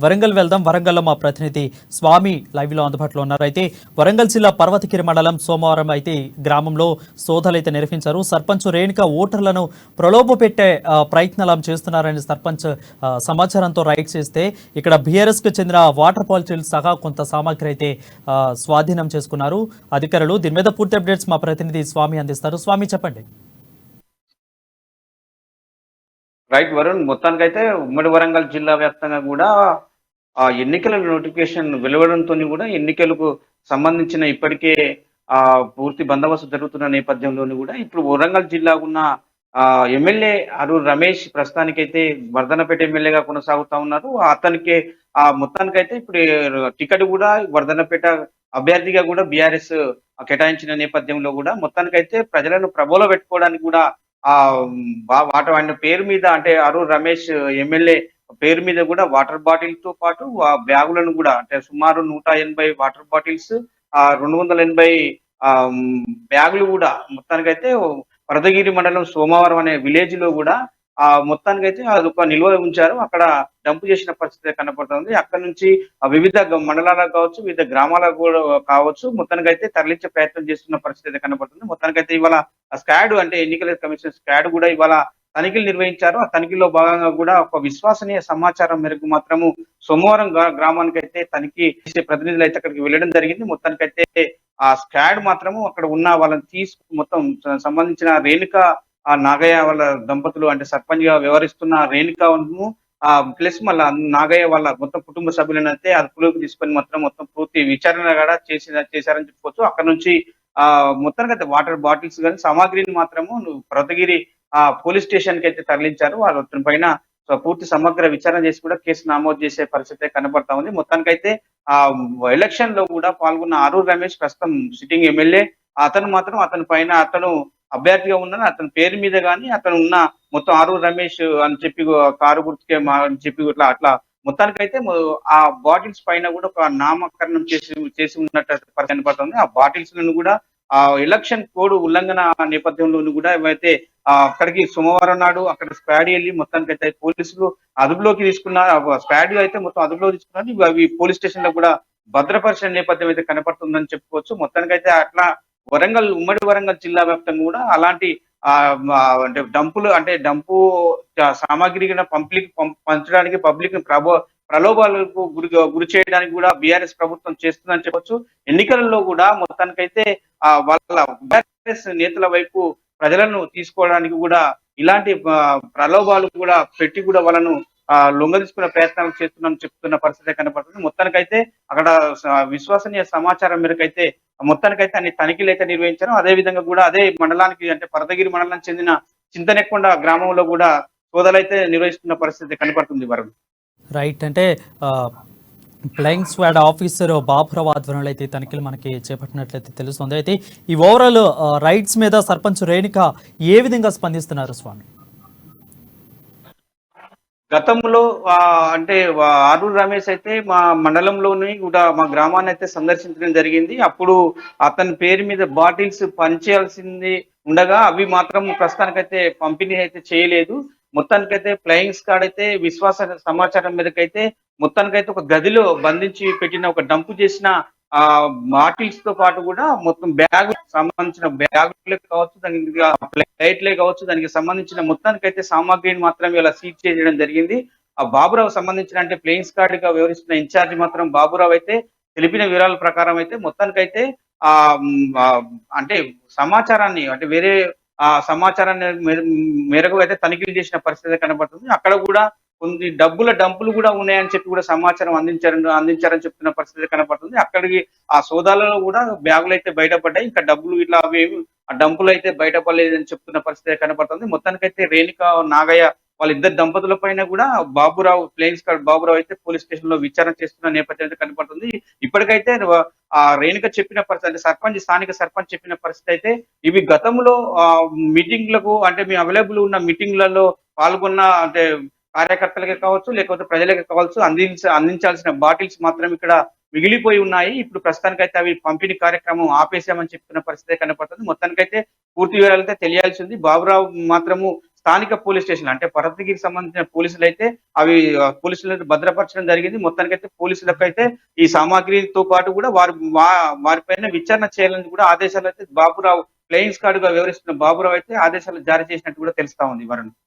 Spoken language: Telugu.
వరంగల్ వెళ్దాం. వరంగల్లో మా ప్రతినిధి స్వామి లైవ్ లో అందుబాటులో ఉన్నారు. అయితే వరంగల్ జిల్లా పర్వతగిరి మండలం సోమవారం అయితే గ్రామంలో సోదాలు అయితే నిర్వహించారు. సర్పంచ్ రేణుక ఓటర్లను ప్రలోభ పెట్టే ప్రయత్నాలు చేస్తున్నారని సర్పంచ్ సమాచారంతో రైడ్ చేస్తే ఇక్కడ బీఆర్ఎస్ కు చెందిన వాటర్ బాటిల్స్ సహా కొంత సామాగ్రి అయితే స్వాధీనం చేసుకున్నారు అధికారులు. దీని మీద పూర్తి అప్డేట్స్ మా ప్రతినిధి స్వామి అందిస్తారు. స్వామి, చెప్పండి. రైట్ వరుణ్, మొత్తానికైతే ఉమ్మడి వరంగల్ జిల్లా వ్యాప్తంగా కూడా ఆ ఎన్నికల నోటిఫికేషన్ వెలువడంతో కూడా ఎన్నికలకు సంబంధించిన ఇప్పటికే పూర్తి బందోబస్తు జరుగుతున్న నేపథ్యంలోని కూడా ఇప్పుడు వరంగల్ జిల్లా ఉన్న ఎమ్మెల్యే అరూర్ రమేష్ ప్రస్తుతానికైతే వర్ధనపేట ఎమ్మెల్యేగా కొనసాగుతా ఉన్నారు. అతనికి మొత్తానికైతే ఇప్పుడు టికెట్ కూడా వర్ధనపేట అభ్యర్థిగా కూడా బీఆర్ఎస్ కేటాయించిన నేపథ్యంలో కూడా మొత్తానికైతే ప్రజలను ప్రభోలో పెట్టుకోవడానికి కూడా ఆ ఆయన పేరు మీద అంటే అరూర్ రమేష్ ఎమ్మెల్యే పేరు మీద కూడా వాటర్ బాటిల్ తో పాటు ఆ బ్యాగులను కూడా అంటే సుమారు 180 వాటర్ బాటిల్స్ 280 ఆ బ్యాగులు కూడా మొత్తానికైతే వరదగిరి మండలం సోమవారం అనే విలేజ్ లో కూడా మొత్తానికైతే అది ఒక నిల్వ ఉంచారు. అక్కడ డంప్ చేసిన పరిస్థితి కనపడుతుంది. అక్కడ నుంచి వివిధ మండలాలకు కావచ్చు, వివిధ గ్రామాలకు కూడా కావచ్చు, మొత్తానికైతే తరలించే ప్రయత్నం చేస్తున్న పరిస్థితి కనపడుతుంది. మొత్తానికైతే ఇవాళ స్కాడ్ అంటే ఎన్నికల కమిషన్ స్కాడ్ కూడా ఇవాళ తనిఖీలు నిర్వహించారు. ఆ తనిఖీలో భాగంగా కూడా ఒక విశ్వసనీయ సమాచారం మేరకు మాత్రము సోమవారం గ్రామానికి అయితే తనిఖీ చేసే ప్రతినిధులు అయితే అక్కడికి వెళ్ళడం జరిగింది. మొత్తానికైతే ఆ స్కాడ్ మాత్రము అక్కడ ఉన్న వాళ్ళని మొత్తం సంబంధించిన రేణుక నాగయ్య వాళ్ళ దంపతులు అంటే సర్పంచ్ గా వ్యవహరిస్తున్న రేణుకను ప్లస్ మళ్ళా నాగయ్య వాళ్ళ మొత్తం కుటుంబ సభ్యులను అయితే అదుపులోకి తీసుకొని మొత్తం పూర్తి విచారణ కూడా చేశారని చెప్పుకోవచ్చు. అక్కడ నుంచి మొత్తానికి అయితే వాటర్ బాటిల్స్ కానీ సామాగ్రిని మాత్రము ప్రొతగిరి పోలీస్ స్టేషన్ కి అయితే తరలించారు. వాళ్ళ పైన పూర్తి సమగ్ర విచారణ చేసి కూడా కేసు నమోదు చేసే పరిస్థితి కనబడతా ఉంది. మొత్తానికైతే ఎలక్షన్ లో కూడా పాల్గొన్న అరూర్ రమేష్ ప్రస్తుతం సిట్టింగ్ ఎమ్మెల్యే. అతను మాత్రం అతను అభ్యర్థిగా ఉన్నాను, అతని పేరు మీద కానీ అతను ఉన్న మొత్తం అరూర్ రమేష్ అని చెప్పి కారు గుర్తుకే అని చెప్పి అట్లా మొత్తానికైతే ఆ బాటిల్స్ పైన కూడా ఒక నామకరణం చేసి ఉన్నట్టు కనపడుతుంది. ఆ బాటిల్స్ లను కూడా ఎలక్షన్ కోడ్ ఉల్లంఘన నేపథ్యంలోనూ కూడా ఏవైతే అక్కడికి సోమవారం నాడు అక్కడ స్క్వాడ్ వెళ్ళి మొత్తానికైతే పోలీసులు అదుపులోకి తీసుకున్నారు. స్క్వాడ్ అయితే మొత్తం అదుపులోకి తీసుకున్నారు. అవి పోలీస్ స్టేషన్ లో కూడా భద్రపరిచిన నేపథ్యం అయితే కనపడుతుందని చెప్పుకోవచ్చు. మొత్తానికైతే అట్లా ఉమ్మడి వరంగల్ జిల్లా వ్యాప్తంగా కూడా అలాంటి అంటే డంపు సామాగ్రి పంచడానికి పబ్లిక్ ప్రలోభాలకు గురి చేయడానికి కూడా బీఆర్ఎస్ ప్రభుత్వం చేస్తుందని చెప్పొచ్చు. ఎన్నికలలో కూడా మొత్తానికైతే వాళ్ళ బీఆర్ఎస్ నేతల వైపు ప్రజలను తీసుకోవడానికి కూడా ఇలాంటి ప్రలోభాలు కూడా పెట్టి కూడా వాళ్ళను లొంగదీసుకునే ప్రయత్నాలు చేస్తున్నామని చెప్తున్న పరిస్థితి కనపడుతుంది. మొత్తానికైతే అక్కడ విశ్వసనీయ సమాచారం మేరకైతే మొత్తానికైతే అన్ని తనిఖీలు అయితే నిర్వహించారు. అదే విధంగా కూడా అదే మండలానికి అంటే పరదగిరి మండలానికి చెందిన చింతనెక్కొండ గ్రామంలో కూడా సోదాలు అయితే నిర్వహిస్తున్న పరిస్థితి కనపడుతుంది. వరుణ్, రైట్. అంటే ఫ్లయింగ్ స్క్వాడ్ ఆఫీసర్ బాబురావు ఆధ్వర్యంలో అయితే తనిఖీలు మనకి చేపట్టినట్లయితే తెలుస్తుంది. అయితే ఈ ఓవరాల్ రైట్స్ మీద సర్పంచ్ రేణుక ఏ విధంగా స్పందిస్తున్నారు స్వామి? గతంలో అంటే ఆరూర్ రమేష్ అయితే మా మండలంలోని కూడా మా గ్రామాన్ని అయితే సందర్శించడం జరిగింది. అప్పుడు అతని పేరు మీద బాటిల్స్ పనిచేయాల్సింది ఉండగా అవి మాత్రం ప్రస్తుతానికైతే పంపిణీ అయితే చేయలేదు. మొత్తానికైతే ఫ్లయింగ్ స్క్వాడ్ అయితే విశ్వాస సమాచారం మీదకైతే మొత్తానికైతే ఒక గదిలో బంధించి పెట్టిన ఒక డంపు చేసిన బాటిల్స్ తో పాటు కూడా మొత్తం బ్యాగ్ సంబంధించిన బ్యాగులే కావచ్చు, దానికి ప్లేట్లే కావచ్చు, దానికి సంబంధించిన మొత్తానికైతే సామాగ్రిని మాత్రం ఇలా సీజ్ చేయడం జరిగింది. ఆ బాబురావు సంబంధించిన అంటే ప్లేయింగ్ స్క్వాడ్ గా వ్యవహరిస్తున్న ఇన్ఛార్జ్ మాత్రం బాబురావు అయితే తెలిపిన వివరాల ప్రకారం అయితే మొత్తానికైతే ఆ అంటే సమాచారాన్ని అంటే వేరే సమాచారాన్ని మేరకు అయితే తనిఖీలు చేసిన పరిస్థితి కనబడుతుంది. అక్కడ కూడా కొన్ని డంపులు కూడా ఉన్నాయని చెప్పి కూడా సమాచారం అందించారని చెప్తున్న పరిస్థితి కనపడుతుంది. అక్కడికి ఆ సోదాలలో కూడా బ్యాగులు అయితే బయటపడ్డాయి. ఇంకా డబ్బులు ఇట్లా అవేమి ఆ డంపులు అయితే బయటపడలేదని చెప్తున్న పరిస్థితి కనపడుతుంది. మొత్తానికైతే రేణుక నాగయ్య వాళ్ళిద్దరు దంపతుల పైన కూడా బాబురావు ఫ్లయింగ్ స్క్వాడ్ బాబురావు అయితే పోలీస్ స్టేషన్ లో విచారణ చేస్తున్న నేపథ్యం అయితే కనపడుతుంది. ఇప్పటికైతే ఆ రేణుక చెప్పిన పరిస్థితి అంటే స్థానిక సర్పంచ్ చెప్పిన పరిస్థితి అయితే ఇవి గతంలో మీటింగ్లకు అంటే మీ అవైలబుల్ ఉన్న మీటింగ్లలో పాల్గొన్న అంటే కార్యకర్తలకే కావచ్చు లేకపోతే ప్రజలకే కావచ్చు అందించాల్సిన బాటిల్స్ మాత్రం ఇక్కడ మిగిలిపోయి ఉన్నాయి. ఇప్పుడు ప్రస్తుతానికైతే అవి పంపిణీ కార్యక్రమం ఆపేసామని చెప్తున్న పరిస్థితి కనపడుతుంది. మొత్తానికైతే పూర్తి వివరాలైతే తెలియాల్సి ఉంది. బాబురావు మాత్రము స్థానిక పోలీస్ స్టేషన్ అంటే పర్వతగిరికి సంబంధించిన పోలీసులు అయితే అవి పోలీసులు భద్రపరచడం జరిగింది. మొత్తానికైతే పోలీసులకు అయితే ఈ సామాగ్రితో పాటు కూడా వారిపైన విచారణ చేయాలని కూడా ఆదేశాలు అయితే బాబురావు ఫ్లయింగ్ స్క్వాడ్ గా వ్యవహరిస్తున్న బాబురావు అయితే ఆదేశాలు జారీ చేసినట్టు కూడా తెలుస్తా ఉంది వరుణ్.